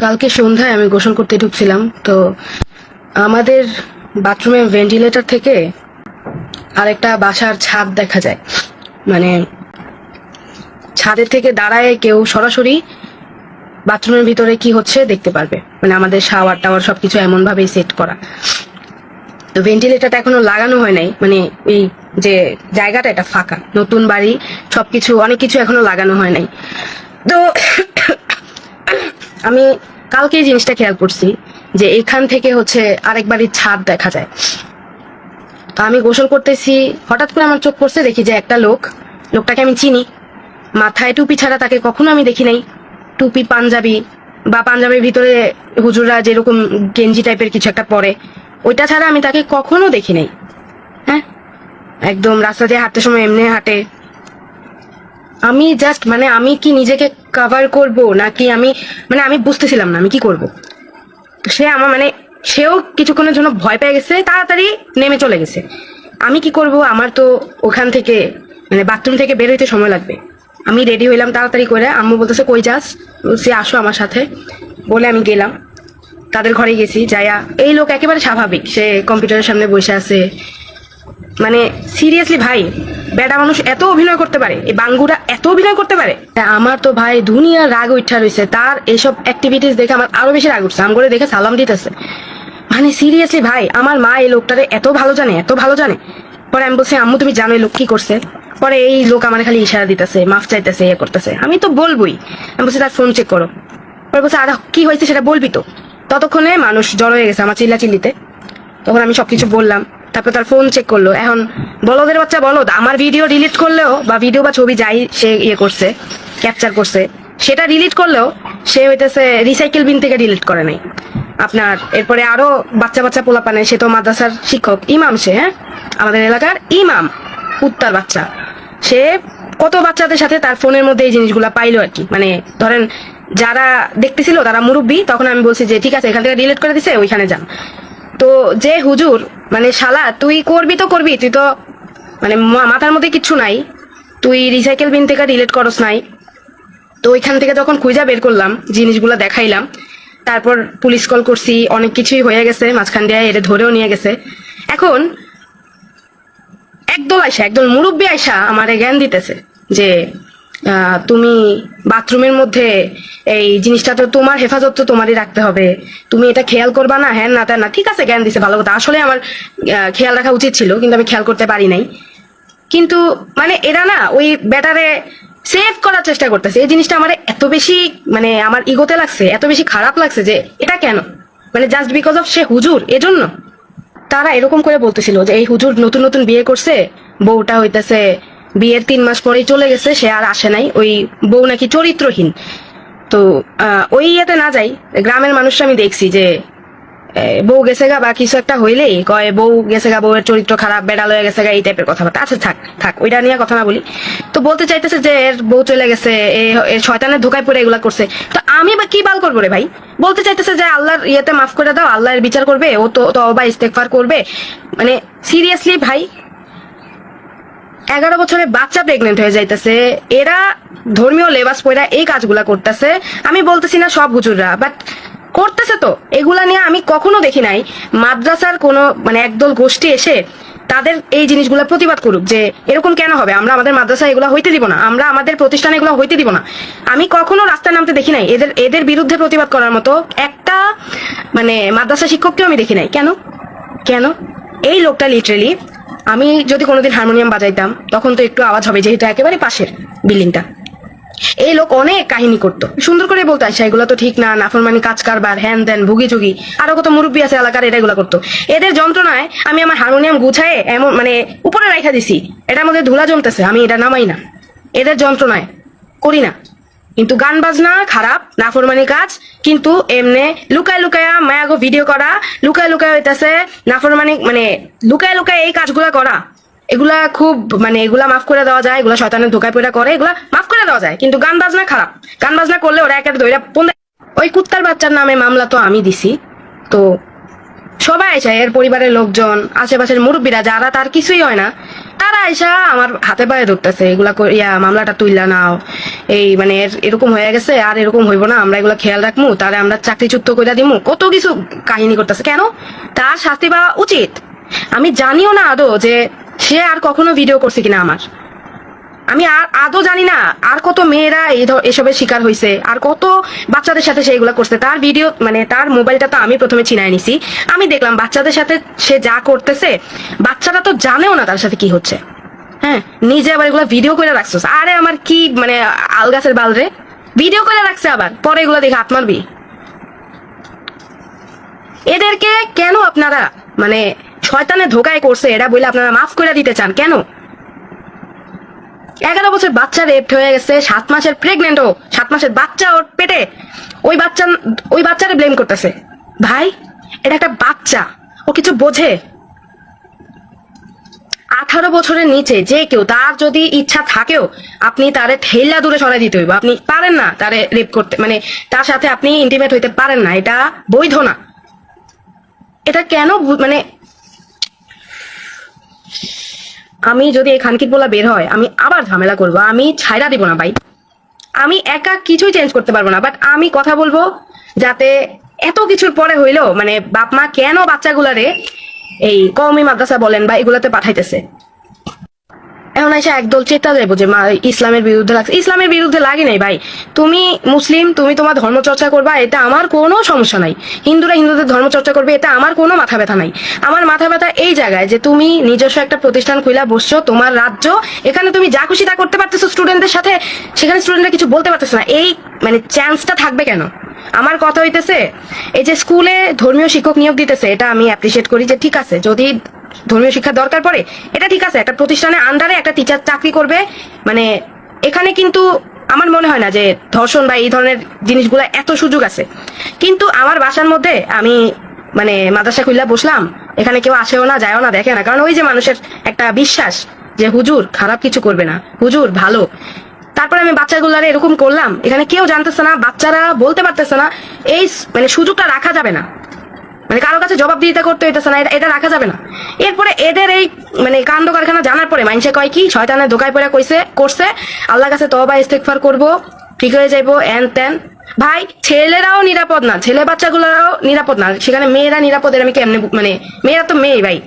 কালকে সন্ধ্যায় আমি গোসল করতে ঢুকছিলাম, তো আমাদের বাথরুমের ভেন্টিলেটর থেকে আরেকটা বাসার ছাদ দেখা যায়। মানে ছাদের থেকে দাঁড়ায় কেউ সরাসরি বাথরুমের ভিতরে কি হচ্ছে দেখতে পারবে। মানে আমাদের শাওয়ার টাওয়ার সবকিছু এমন ভাবেই সেট করা। তো ভেন্টিলেটরটা এখনো লাগানো হয় নাই, মানে এই যে জায়গাটা এটা ফাঁকা, নতুন বাড়ি, সবকিছু অনেক কিছু এখনো লাগানো হয় নাই। তো আমি কালকে এই জিনিসটা খেয়াল করছি যে এখান থেকে হচ্ছে আরেক বাড়ির ছাদ দেখা যায়। তো আমি গোসল করতেছি, হঠাৎ করে আমার চোখ পড়ছে, দেখি যে একটা লোকটাকে আমি চিনি, মাথায় টুপি ছাড়া তাকে কখনো আমি দেখি নাই। টুপি, পাঞ্জাবি বা পাঞ্জাবির ভিতরে হুজুররা যেরকম গেঞ্জি টাইপের কিছু একটা পরে, ওইটা ছাড়া আমি তাকে কখনো দেখি নাই। হ্যাঁ, একদম রাস্তা দিয়ে হাঁটতে সময় এমনি হাঁটে। আমি জাস্ট মানে আমি কি নিজেকে কভার করব নাকি আমি বুঝতেছিলাম না আমি কি করব। তো সে আমার মানে সেও কিছুক্ষণের জন্য ভয় পেয়ে গেছে, তাড়াতাড়ি নেমে চলে গেছে। আমি কি করব, আমার তো ওখান থেকে মানে বাথরুম থেকে বের হইতে সময় লাগবে। আমি রেডি হইলাম তাড়াতাড়ি করে, আম্মু বলতেছে কই যাস, সে আসো আমার সাথে বলে আমি গেলাম। তাদের ঘরে গেছি, যাইয়া এই লোক একেবারে স্বাভাবিক, সে কম্পিউটারের সামনে বসে আছে। মানে সিরিয়াসলি ভাই, বেটা মানুষ এত অভিনয় করতে পারে, এই বাঙ্গুরা এত অভিনয় করতে পারে। আমার তো ভাই দুনিয়া রাগ উঠা রয়েছে, তার এইসব অ্যাক্টিভিটিস দেখে আমার আরো বেশি রাগ উঠছে। আম করে দেখে সালাম দিতেছে। মানে সিরিয়াসলি ভাই, আমার মা এই লোকটারে এত ভালো জানে, এত ভালো জানে। পরে আমি বলছি আম্মু তুমি জানো এই লোক কি করছে? পরে এই লোক আমার খালি ইশারা দিতেছে, মাফ চাইতেছে, ইয়ে করতেছে। আমি তো বলবোই। আমি বলছি তার ফোন চেক করো। পরে বলছে আর কি হয়েছে সেটা বলবি তো। ততক্ষণে মানুষ জড়ো হয়ে গেছে আমার চিল্লাচিল্লিতে। তখন আমি সবকিছু বললাম। তারপর তার ফোন চেক করলো। এখন বলদের বাচ্চা বলদ, আমার ভিডিও ডিলিট করলেও বা ভিডিও বা ছবি যাই সে ইয়ে করছে, ক্যাপচার করছে, সেটা ডিলিট করলেও সে হইতেছে রিসাইকেল বিন থেকে ডিলিট করে নাই আপনার। এরপরে আরো বাচ্চা বাচ্চা পোলাপানে, সে তো মাদ্রাসার শিক্ষক, ইমাম সে, হ্যাঁ আমাদের এলাকার ইমাম, কুত্তার বাচ্চা। সে কত বাচ্চাদের সাথে তার ফোনের মধ্যে এই জিনিসগুলা পাইলো আর কি। মানে ধরেন যারা দেখতেছিল তারা মুরব্বী, তখন আমি বলছি যে ঠিক আছে এখান থেকে ডিলিট করে দিছে, ওইখানে যান। তো যে হুজুর মানে শালা তুই করবি তো করবি, তুই তো মানে মাথার মধ্যে কিচ্ছু নাই, তুই রিসাইকেল বিন থেকে ডিলিট করস নাই। তো ওইখান থেকে যখন খুঁজা বের করলাম, জিনিসগুলো দেখাইলাম, তারপর পুলিশ কল করছি, অনেক কিছুই হয়ে গেছে, মাঝখান দিয়ে এর ধরেও নিয়ে গেছে। এখন একদল মুরব্বী আয়সা আমার জ্ঞান দিতেছে যে তুমি বাথরুমের মধ্যে এই জিনিসটা তো তোমার হেফাজত তো তোমারই রাখতে হবে, তুমি এটা খেয়াল করবা না, হ্যাঁ না তা না। ঠিক আছে, জ্ঞান দিছে, ভালো কথা। আসলে আমার খেয়াল রাখা উচিত ছিল, কিন্তু আমি খেয়াল করতে পারি নাই। কিন্তু মানে এরা না ওই ব্যাটারে সেভ করার চেষ্টা করতেছে। এই জিনিসটা আমার এত বেশি মানে আমার ইগোতে লাগছে, এত বেশি খারাপ লাগছে যে এটা কেন, মানে জাস্ট বিকজ অফ সে হুজুর, এজন্য তারা এরকম করে বলতেছিল যে এই হুজুর নতুন নতুন বিয়ে করছে, বউটা হইতেছে বিয়ের 3 মাস পরেই চলে গেছে, সে আর আসে নাই, ওই বউ নাকি চরিত্রহীন। তো ওই ইয়েতে না যাই, গ্রামের মানুষরা আমি দেখছি যে বউ গেছে গা বা কিছু একটা হইলেই কয় বউ গেছে গা, বউয়ের চরিত্র খারাপ, বেড়াল হয়ে গেছে গা, এই টাইপের কথাবার্তা। আচ্ছা থাক থাক, ওইটা নিয়ে কথা না বলি। তো বলতে চাইতেছে যে এর বউ চলে গেছে, শয়তানের ধোকায় পড়ে এগুলা করছে। তো আমি বা কি বাল করবো রে ভাই? বলতে চাইতেছে যে আল্লাহর ইয়েতে মাফ করে দাও, আল্লাহর বিচার করবে, ও তো তওবা ইস্তেগফার করবে। মানে সিরিয়াসলি ভাই, 11 বছরের বাচ্চা প্রেগনেন্ট হয়ে যাইতেছে, এরা ধর্মীয় লেবাস পয়রা এই কাজগুলা করতেছে। আমি বলতেছি না সব হুজুররা, বাট করতেছে। তো এগুলা নিয়ে আমি কখনো দেখি নাই মাদ্রাসার কোনো মানে একদল গোষ্ঠী এসে তাদের এই জিনিসগুলা প্রতিবাদ করুক যে এরকম কেন হবে, আমরা আমাদের মাদ্রাসায় এগুলা হইতে দিব না, আমরা আমাদের প্রতিষ্ঠানে এগুলো হইতে দিব না। আমি কখনো রাস্তায় নামতে দেখি নাই এদের বিরুদ্ধে প্রতিবাদ করার মতো একটা মানে মাদ্রাসা শিক্ষককেও আমি দেখি নাই। কেন কেন এই লোকটা লিটারেলি, আমি যদি কোনোদিন হারমোনিয়াম বাজাইতাম তখন তো একটু আওয়াজ হবে, যেহেতু একেবারে পাশের বিল্ডিংটা। এই লোক অনেক কাহিনী করতো, সুন্দর করে বলতো আচ্ছা এগুলো তো ঠিক না, নাফরমানি কাজ কারবার, হ্যান ত্যান, ভুগি চুগি, আরো কত মুরব্বী আছে এলাকার, এটা এগুলো করতো। এদের যন্ত্রণায় আমি আমার হারমোনিয়াম গুছায় এমন মানে উপরে রাখা দিছি, এটার মধ্যে ধুলা জমতেছে, আমি এটা নামাই না, এদের যন্ত্রণায় করি না। কিন্তু গান বাজনা খারাপ, নাফরমানি কাজ, কিন্তু এমনে লুকায় লুকায়া মায়াগো ভিডিও করা, লুকায় লুকায় হইতাছে নাফরমানি, মানে লুকায় লুকায় এই কাজগুলা করা, এগুলা খুব মানে এগুলা মাফ করে দেওয়া যায়, এগুলা শয়তানের ধোকায় পড়া করে, এগুলা মাফ করে দেওয়া যায়। কিন্তু গান বাজনা খারাপ, গান বাজনা করলে ওরা একটা ধইরা ওই কুত্তার বাচ্চার নামে মামলা তো আমি দিছি। তো সবাই আইসা, এর পরিবারের লোকজন, আশেপাশের মুরব্বীরা যারা তার কিছুই হয় না, তারা আইসা আমার হাতে পায়ে ধরতেছে, এগুলা ইয়া মামলাটা তুইলা নাও, এই মানে এরকম হয়ে গেছে, আর এরকম হইব না, আমরা এগুলা খেয়াল রাখবো, তারে আমরা চাকরিচ্যুত কইরা দিমু, কত কিছু কাহিনী করতেছে। কেন? তার শাস্তি পাওয়া উচিত। আমি জানিও না আদৌ যে সে আর কখনো ভিডিও করছে কিনা আমার, আমি আর আদৌ জানি না আর কত মেয়েরা এসবের শিকার হয়েছে, আর কত বাচ্চাদের সাথে সে এগুলা করছে। তার ভিডিও মানে তার মোবাইলটা তো আমি প্রথমে চিনাই নিছি, আমি দেখলাম বাচ্চাদের সাথে সে যা করতেছে, বাচ্চারা তো জানেও না তার সাথে কি হচ্ছে। হ্যাঁ, নিজে আবার এগুলা ভিডিও করে রাখছো। আরে আমার কি মানে আলগাছের বালরে, ভিডিও করে রাখছে, আবার পরে এগুলো দেখে হাত মারবি। এদেরকে কেন আপনারা মানে শয়তানের ধোকায় করছে এটা বলে আপনারা মাফ করে দিতে চান কেন? 11 বছর বাচ্চা রেপ হয়ে গেছে, 7 মাসের প্রেগনেন্ট, ও 7 মাসের বাচ্চা ওর পেটে, ওই বাচ্চারে ব্লেম করতেছে। ভাই, এটা একটা বাচ্চা, ও কিছু বোঝে? 18 বছরের নিচে যে কেউ, তার যদি ইচ্ছা থাকেও, আপনি তারে ঠেলা দূরে সরাই দিতে হইব। আপনি পারেন না তারে রেপ করতে, মানে তার সাথে আপনি ইন্টিমেট হইতে পারেন না, এটা বৈধ না। এটা কেন মানে আমি যদি এই খানকির বলা বের হয়, আমি আবার ঝামেলা করব, আমি ছাইরা দিব না ভাই। আমি একা কিছুই চেঞ্জ করতে পারবো না, বাট আমি কথা বলবো যাতে এত কিছুর পরে হইলো মানে বাপ মা কেন বাচ্চাগুলারে এই কওমি মাদ্রাসা বলেন বা এগুলাতে পাঠাইতেছে। এখন এসে একদল চেতা যাইবো যে ইসলামের বিরুদ্ধে লাগছে। ইসলামের বিরুদ্ধে লাগে নাই ভাই, তুমি মুসলিম, তুমি তোমার ধর্ম চর্চা করবা, এটা আমার কোনো সমস্যা নাই। হিন্দুরা হিন্দুদের ধর্ম চর্চা করবে, এটা আমার কোনো মাথা ব্যথা নাই। আমার মাথা ব্যথা এই জায়গায় যে তুমি নিজস্ব একটা প্রতিষ্ঠান খুলে বসছো, তোমার রাজ্য, এখানে তুমি যা খুশি তা করতে পারতেছো স্টুডেন্টদের সাথে, সেখানে স্টুডেন্টরা কিছু বলতে পারতেছে না। এই মানে চান্সটা থাকবে কেন? আমার কথা হইতেছে এই যে স্কুলে ধর্মীয় শিক্ষক নিয়োগ দিতেছে, এটা আমি অ্যাপ্রিসিয়েট করি যে ঠিক আছে, যদি ধর্মীয় শিক্ষা দরকার পড়ে এটা ঠিক আছে, একটা প্রতিষ্ঠানের আন্ডারে একটা টিচার চাকরি করবে, মানে এখানে কিন্তু আমার মনে হয় না যে ধর্ষণ বা এই ধরনের জিনিসগুলো এত সুযোগ আছে। কিন্তু আমার বাসার মধ্যে আমি মানে মাদ্রাসা খুললা বসলাম, এখানে কেউ আসেও না, যায়ও না, দেখে না, কারণ ওই যে মানুষের একটা বিশ্বাস যে হুজুর খারাপ কিছু করবে না, হুজুর ভালো। তারপরে আমি বাচ্চাগুলারে এরকম করলাম, এখানে কেউ জানতেছে না, বাচ্চারা বলতে পারতেছে না, এই মানে সুযোগটা রাখা যাবে না, মানে কারো কাছে জবাবদিহিতা করতে হইতেছে না, এটা রাখা যাবে না। এরপরে এদের এই মানে কাণ্ড কারখানা জানার পরে মানুষে কয় কি শয়তানের ধোকায় পড়ে করছে, আল্লাহর কাছে তওবা ইস্তেগফার করব, ঠিক হয়ে যাইবো, এন তেন। ভাই, ছেলেরাও নিরাপদ না, ছেলে বাচ্চাগুলোরাও নিরাপদ না, সেখানে মেয়েরা নিরাপদ, আমি কেমনে মানে মেয়েরা তো মেয়ে ভাই।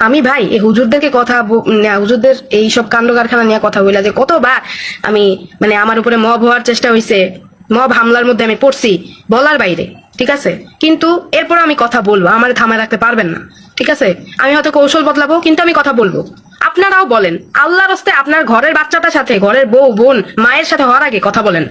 আমি ভাই এই হুজুরদেরকে হুজুরদের এইসব কাণ্ড কারখানা নিয়ে কথা বললা যে কতবার আমি মানে আমার উপরে মব হওয়ার চেষ্টা হয়েছে, মব হামলার মধ্যে আমি পড়ছি, বলার বাইরে, ঠিক আছে। কিন্তু এরপর আমি কথা বলবো, আমার থামায় রাখতে পারবেন না, ঠিক আছে। আমি হয়তো কৌশল বদলাবো, কিন্তু আমি কথা বলবো। আপনারাও বলেন, আল্লাহর রাস্তায় আপনার ঘরের বাচ্চাটার সাথে, ঘরের বউ বোন মায়ের সাথে হওয়ার আগে কথা বলেন।